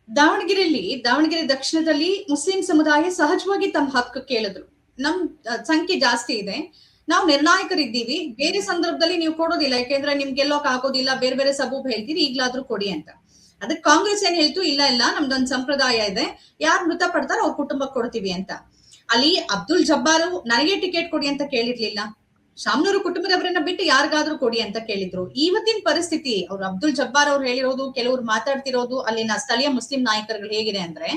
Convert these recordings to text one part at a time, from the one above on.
ದಾವಣಗೆರೆ ದಕ್ಷಿಣದಲ್ಲಿ ಮುಸ್ಲಿಂ ಸಮುದಾಯ ಸಹಜವಾಗಿ ತಮ್ಮ ಹಕ್ಕು ಕೇಳಿದ್ರು. ನಮ್ ಸಂಖ್ಯೆ ಜಾಸ್ತಿ ಇದೆ, ನಾವು ನಿರ್ಣಾಯಕರಿದ್ದೀವಿ, ಬೇರೆ ಸಂದರ್ಭದಲ್ಲಿ ನೀವು ಕೊಡೋದಿಲ್ಲ, ಯಾಕೆಂದ್ರೆ ನಿಮ್ಗೆ ಗೆಲ್ಲೋಕ್ ಆಗೋದಿಲ್ಲ, ಬೇರೆ ಬೇರೆ ಸಬೂಬ್ ಹೇಳ್ತೀರಿ, ಈಗ್ಲಾದ್ರೂ ಕೊಡಿ ಅಂತ. ಅದಕ್ಕೆ ಕಾಂಗ್ರೆಸ್ ಏನ್ ಹೇಳ್ತು, ಇಲ್ಲ ಇಲ್ಲ ನಮ್ದೊಂದ್ ಸಂಪ್ರದಾಯ ಇದೆ, ಯಾರು ಮೃತ ಪಡ್ತಾರೋ ಅವ್ರ ಕುಟುಂಬಕ್ಕೆ ಕೊಡ್ತೀವಿ ಅಂತ. ಅಲ್ಲಿ ಅಬ್ದುಲ್ ಜಬ್ಬಾರ್ ನನಗೆ ಟಿಕೆಟ್ ಕೊಡಿ ಅಂತ ಕೇಳಿರ್ಲಿಲ್ಲ, ಶಾಮ್ನೂರು ಕುಟುಂಬದವರನ್ನ ಬಿಟ್ಟು ಯಾರಿಗಾದ್ರೂ ಕೊಡಿ ಅಂತ ಕೇಳಿದ್ರು. ಇವತ್ತಿನ ಪರಿಸ್ಥಿತಿ ಅವ್ರು ಅಬ್ದುಲ್ ಜಬ್ಬಾರ್ ಅವ್ರು ಹೇಳಿರೋದು, ಕೆಲವರು ಮಾತಾಡ್ತಿರೋದು, ಅಲ್ಲಿನ ಸ್ಥಳೀಯ ಮುಸ್ಲಿಂ ನಾಯಕರುಗಳು ಹೇಗಿದೆ ಅಂದ್ರೆ,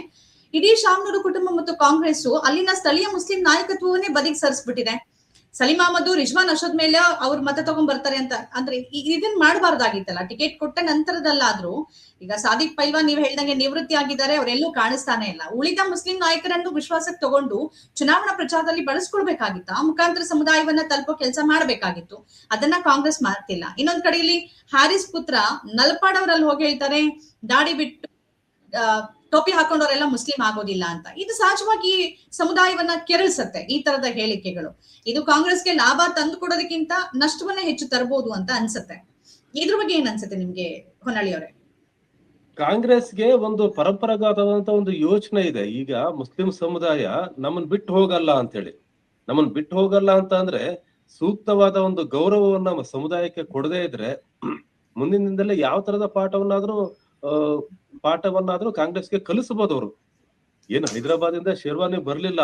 ಇಡೀ ಶಾಮ್ನೂರು ಕುಟುಂಬ ಮತ್ತು ಕಾಂಗ್ರೆಸ್ ಅಲ್ಲಿನ ಸ್ಥಳೀಯ ಮುಸ್ಲಿಂ ನಾಯಕತ್ವವನ್ನೇ ಬದಿಗೆ ಸರಿಸ್ಬಿಟ್ಟಿದೆ. ಸಲೀಂ ಅಹಮದ್ ರಿಜ್ವಾನ್ ಅರ್ಷದ್ ಮೇಲೆ ಅವ್ರ ಮತ ತಗೊಂಡ್ ಬರ್ತಾರೆ ಅಂತ ಅಂದ್ರೆ ಇದನ್ನ ಮಾಡಬಾರ್ದಾಗಿತ್ತಲ್ಲ. ಟಿಕೆಟ್ ಕೊಟ್ಟ ನಂತರದಲ್ಲಾದ್ರೂ, ಈಗ ಸಾದಿಕ್ ಪೈಲ್ವಾನ್ ನೀವ್ ಹೇಳ್ದಂಗೆ ನಿವೃತ್ತಿ ಆಗಿದ್ದಾರೆ, ಅವರೆಲ್ಲೂ ಕಾಣಿಸ್ತಾನೆ ಇಲ್ಲ. ಉಳಿದ ಮುಸ್ಲಿಂ ನಾಯಕರನ್ನು ವಿಶ್ವಾಸಕ್ಕೆ ತಗೊಂಡು ಚುನಾವಣಾ ಪ್ರಚಾರದಲ್ಲಿ ಬಳಸ್ಕೊಳ್ಬೇಕಾಗಿತ್ತು, ಆ ಮುಖಾಂತರ ಸಮುದಾಯವನ್ನ ತಲುಪೋ ಕೆಲಸ ಮಾಡ್ಬೇಕಾಗಿತ್ತು. ಅದನ್ನ ಕಾಂಗ್ರೆಸ್ ಮಾಡ್ತಿಲ್ಲ. ಇನ್ನೊಂದ್ ಕಡೆಯಲ್ಲಿ ಹಾರಿಸ್ ಪುತ್ರ ನಲ್ಪಾಡ್ ಅವರಲ್ಲಿ ಹೋಗಿ ಹೇಳ್ತಾರೆ, ದಾಡಿ ಬಿಟ್ಟು ಟೋಪಿ ಹಾಕೊಂಡವರೆಲ್ಲ ಮುಸ್ಲಿಂ ಆಗೋದಿಲ್ಲ ಅಂತ. ಇದು ಸಹಜವಾಗಿ ಸಮುದಾಯವನ್ನ ಕೆರಳಿಸುತ್ತೆ ಈ ತರದ ಹೇಳಿಕೆಗಳು. ಇದು ಕಾಂಗ್ರೆಸ್ಗೆ ಲಾಭ ತಂದು ಕೊಡೋದಕ್ಕಿಂತ ನಷ್ಟವನ್ನೇ ಹೆಚ್ಚು ತರಬಹುದು ಅಂತ ಅನ್ಸುತ್ತೆ. ಇದ್ರ ಬಗ್ಗೆ ಏನ್ ಅನ್ಸುತ್ತೆ ನಿಮ್ಗೆ ಹೊನ್ನಳ್ಳಿ ಅವರೇ? ಕಾಂಗ್ರೆಸ್ಗೆ ಒಂದು ಪರಂಪರಾಗತವಾದಂತ ಒಂದು ಯೋಚನೆ ಇದೆ. ಈಗ ಮುಸ್ಲಿಂ ಸಮುದಾಯ ನಮ್ಮನ್ ಬಿಟ್ಟು ಹೋಗಲ್ಲ ಅಂತ ಹೇಳಿ. ನಮ್ಮನ್ ಬಿಟ್ಟು ಹೋಗಲ್ಲ ಅಂತ ಅಂದ್ರೆ ಸೂಕ್ತವಾದ ಒಂದು ಗೌರವವನ್ನ ನಮ್ಮ ಸಮುದಾಯಕ್ಕೆ ಕೊಡದೇ ಇದ್ರೆ ಮುಂದಿನ ದಿನದಲ್ಲಿ ಯಾವ ತರದ ಪಾಠವನ್ನಾದ್ರೂ ಕಾಂಗ್ರೆಸ್ಗೆ ಕಲಿಸಬಹುದು ಅವರು. ಏನು ಹೈದರಾಬಾದ್ ಇಂದ ಶೇರ್ವಾನಿ ಬರ್ಲಿಲ್ಲ,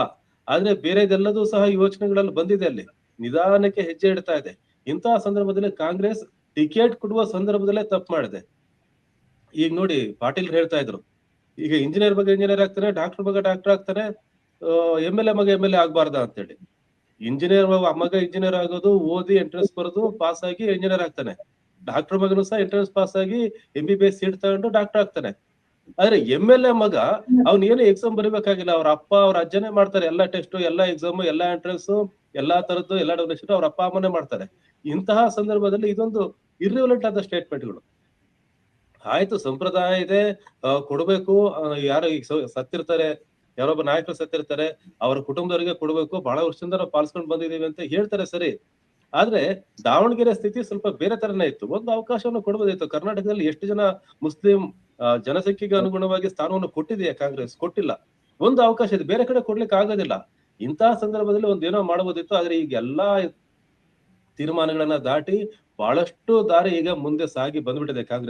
ಆದ್ರೆ ಬೇರೆದೆಲ್ಲದೂ ಸಹ ಯೋಚನೆಗಳಲ್ಲಿ ಬಂದಿದೆ. ಅಲ್ಲಿ ನಿಧಾನಕ್ಕೆ ಹೆಜ್ಜೆ ಇಡ್ತಾ ಇದೆ. ಇಂತಹ ಸಂದರ್ಭದಲ್ಲಿ ಕಾಂಗ್ರೆಸ್ ಟಿಕೆಟ್ ಕೊಡುವ ಸಂದರ್ಭದಲ್ಲೇ ತಪ್ಪು ಮಾಡಿದೆ. ಈಗ ನೋಡಿ, ಪಾಟೀಲ್ ಹೇಳ್ತಾ ಇದ್ರು, ಈಗ ಇಂಜಿನಿಯರ್ ಬಗ್ಗೆ ಇಂಜಿನಿಯರ್ ಆಗ್ತಾನೆ, ಡಾಕ್ಟರ್ ಬಗ್ಗೆ ಡಾಕ್ಟರ್ ಆಗ್ತಾನೆ, MLA ಮಗ MLA ಆಗ್ಬಾರ್ದ ಅಂತೇಳಿ. ಇಂಜಿನಿಯರ್ ಮಗ ಇಂಜಿನಿಯರ್ ಆಗೋದು, ಓದಿ ಎಂಟ್ರೆನ್ಸ್ ಬರೋದು ಪಾಸ್ ಆಗಿ ಇಂಜಿನಿಯರ್ ಆಗ್ತಾನೆ. ಡಾಕ್ಟರ್ ಮಗನು ಸಹ ಎಂಟ್ರೆನ್ಸ್ ಪಾಸ್ ಆಗಿ MBBS ಸೀಟ್ ತಗೊಂಡು ಡಾಕ್ಟರ್ ಆಗ್ತಾನೆ. ಆದ್ರೆ MLA ಮಗ ಅವ್ನ ಏನು ಎಕ್ಸಾಮ್ ಬರೀಬೇಕಾಗಿಲ್ಲ, ಅವ್ರ ಅಪ್ಪ ಅವ್ರ ಅಜ್ಜನೇ ಮಾಡ್ತಾರೆ ಎಲ್ಲಾ ಟೆಸ್ಟ್, ಎಲ್ಲಾ ಎಕ್ಸಾಮ್, ಎಲ್ಲಾ ಎಂಟ್ರೆನ್ಸ್, ಎಲ್ಲಾ ತರದ್ದು, ಎಲ್ಲಾ ಡೊನೇಷನ್ ಅವ್ರ ಅಪ್ಪ ಅಮ್ಮನೇ ಮಾಡ್ತಾರೆ. ಇಂತಹ ಸಂದರ್ಭದಲ್ಲಿ ಇದೊಂದು ಇರ್ರಿವಲೆಂಟ್ ಆದ ಸ್ಟೇಟ್ಮೆಂಟ್ಗಳು. ಆಯ್ತು, ಸಂಪ್ರದಾಯ ಇದೆ, ಕೊಡ್ಬೇಕು, ಯಾರು ಈಗ ಸತ್ತಿರ್ತಾರೆ, ಯಾರೊಬ್ಬ ನಾಯಕರು ಸತ್ತಿರ್ತಾರೆ, ಅವರ ಕುಟುಂಬದವರಿಗೆ ಕೊಡ್ಬೇಕು, ಬಹಳ ವರ್ಷದಿಂದ ನಾವು ಪಾಲಿಸ್ಕೊಂಡು ಬಂದಿದೀವಿ ಅಂತ ಹೇಳ್ತಾರೆ, ಸರಿ. ಆದ್ರೆ ದಾವಣಗೆರೆ ಸ್ಥಿತಿ ಸ್ವಲ್ಪ ಬೇರೆ ತರನೇ ಇತ್ತು. ಒಂದು ಅವಕಾಶವನ್ನು ಕೊಡ್ಬೋದಿತ್ತು. ಕರ್ನಾಟಕದಲ್ಲಿ ಎಷ್ಟು ಜನ ಮುಸ್ಲಿಂ ಜನಸಂಖ್ಯೆಗೆ ಅನುಗುಣವಾಗಿ ಸ್ಥಾನವನ್ನು ಕೊಟ್ಟಿದೆಯಾ ಕಾಂಗ್ರೆಸ್? ಕೊಟ್ಟಿಲ್ಲ. ಒಂದು ಅವಕಾಶ ಇದೆ, ಬೇರೆ ಕಡೆ ಕೊಡ್ಲಿಕ್ಕೆ ಆಗೋದಿಲ್ಲ. ಇಂತಹ ಸಂದರ್ಭದಲ್ಲಿ ಒಂದೇನೋ ಮಾಡಬಹುದಿತ್ತು. ಆದ್ರೆ ಈಗ ಎಲ್ಲಾ ತೀರ್ಮಾನಗಳನ್ನ ದಾಟಿ ಬಹಳಷ್ಟು ದಾರಿ ಈಗ ಮುಂದೆ ಸಾಗಿ ಬಂದ್ಬಿಟ್ಟಿದೆ ಕಾಂಗ್ರೆಸ್.